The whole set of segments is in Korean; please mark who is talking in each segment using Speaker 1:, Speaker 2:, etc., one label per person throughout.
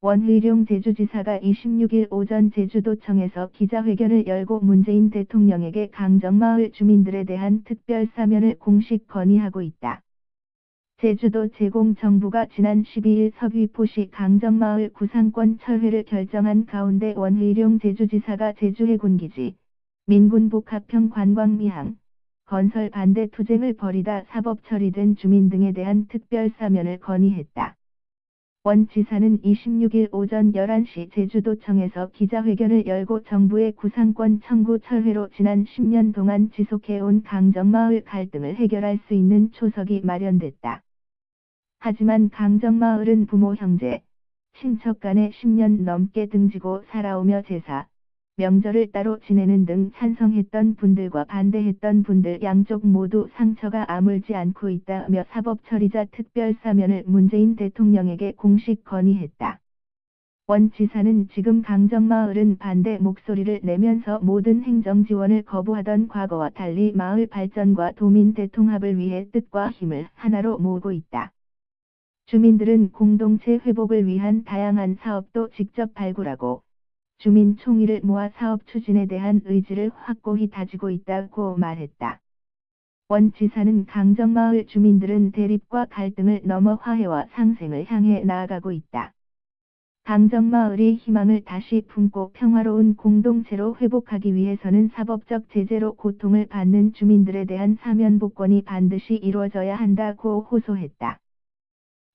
Speaker 1: 원의룡 제주지사가 26일 오전 제주도청에서 기자회견을 열고 문재인 대통령에게 강정마을 주민들에 대한 특별사면을 공식 건의하고 있다. 제주도 제공정부가 지난 12일 서귀포시 강정마을 구상권 철회를 결정한 가운데 원의룡 제주지사가 제주해군기지, 민군복합형 관광미항, 건설 반대 투쟁을 벌이다 사법 처리된 주민 등에 대한 특별사면을 건의했다. 원 지사는 26일 오전 11시 제주도청에서 기자회견을 열고 정부의 구상권 청구 철회로 지난 10년 동안 지속해온 강정마을 갈등을 해결할 수 있는 초석이 마련됐다. 하지만 강정마을은 부모 형제, 친척 간에 10년 넘게 등지고 살아오며 제사, 명절을 따로 지내는 등 찬성했던 분들과 반대했던 분들 양쪽 모두 상처가 아물지 않고 있다며 사법처리자 특별사면을 문재인 대통령에게 공식 건의했다. 원 지사는 지금 강정마을은 반대 목소리를 내면서 모든 행정지원을 거부하던 과거와 달리 마을 발전과 도민 대통합을 위해 뜻과 힘을 하나로 모으고 있다. 주민들은 공동체 회복을 위한 다양한 사업도 직접 발굴하고 주민 총의를 모아 사업 추진에 대한 의지를 확고히 다지고 있다고 말했다. 원 지사는 강정마을 주민들은 대립과 갈등을 넘어 화해와 상생을 향해 나아가고 있다. 강정마을이 희망을 다시 품고 평화로운 공동체로 회복하기 위해서는 사법적 제재로 고통을 받는 주민들에 대한 사면 복권이 반드시 이루어져야 한다고 호소했다.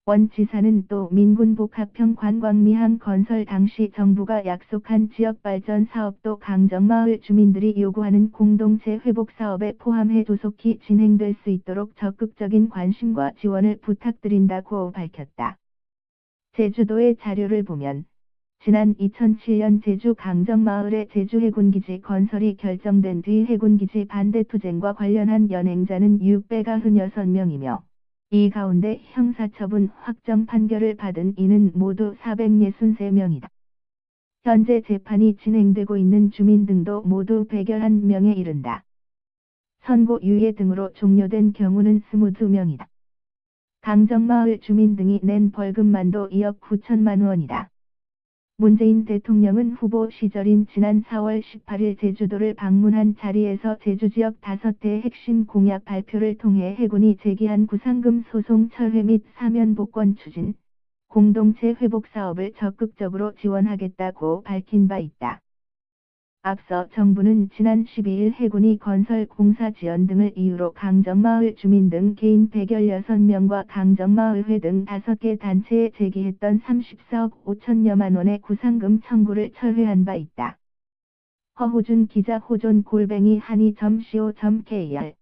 Speaker 1: 원 지사는 또 민군복합형 관광미항 건설 당시 정부가 약속한 지역발전 사업도 강정마을 주민들이 요구하는 공동체 회복 사업에 포함해 조속히 진행될 수 있도록 적극적인 관심과 지원을 부탁드린다고 밝혔다. 제주도의 자료를 보면 지난 2007년 제주 강정마을의 제주해군기지 건설이 결정된 뒤 해군기지 반대 투쟁과 관련한 연행자는 696명이며 이 가운데 형사처분 확정 판결을 받은 이는 모두 463명이다. 현재 재판이 진행되고 있는 주민 등도 모두 111명에 이른다. 선고 유예 등으로 종료된 경우는 22명이다. 강정마을 주민 등이 낸 벌금만도 2억 9천만 원이다. 문재인 대통령은 후보 시절인 지난 4월 18일 제주도를 방문한 자리에서 제주지역 5대 핵심 공약 발표를 통해 해군이 제기한 구상금 소송 철회 및 사면 복권 추진, 공동체 회복 사업을 적극적으로 지원하겠다고 밝힌 바 있다. 앞서 정부는 지난 12일 해군이 건설 공사 지연 등을 이유로 강정마을 주민 등 개인 116명과 강정마을회 등 5개 단체에 제기했던 34억 5천여만 원의 구상금 청구를 철회한 바 있다. 허호준 기자 호존 한이.co.kr